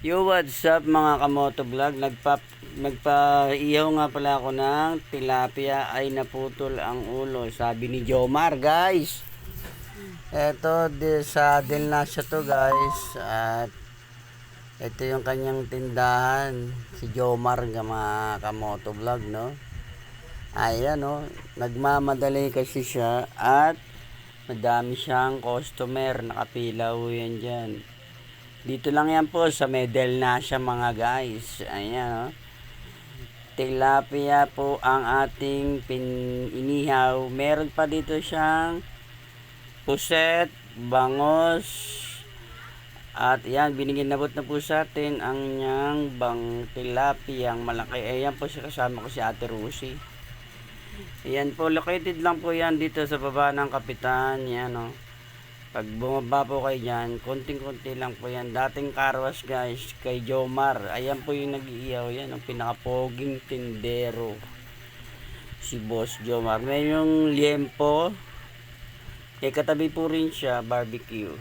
Yo, what's up mga kamoto vlog? Nagpa-iyaw nga pala ako ng tilapia ay naputol ang ulo. Sabi ni Jomar, guys. Eto, sa Delnasya to, guys. At ito yung kanyang tindahan. Si Jomar, mga kamoto vlog, no? Ayan, no? Nagmamadali kasi siya at madami siyang customer. Nakapilaw yan dyan. Dito lang yan po sa Medel na siya mga guys. Ayan, oh. Tilapia po ang ating inihaw. Meron pa dito siyang puset, bangos. At yan, binigyan na po sa atin ang niyang tilapia ang malaki. Ayan po siya, kasama ko si Ate Rusi. Ayan po, located lang po yan dito sa baba ng Kapitan. Yan, oh. Pag bumaba po kayo dyan, konting-konti lang po yan. Dating carwash guys, kay Jomar. Ayan po yung nag-iiyaw. Yan ang pinakapoging tindero. Si Boss Jomar. May yung liempo. Katabi po rin siya, barbecue.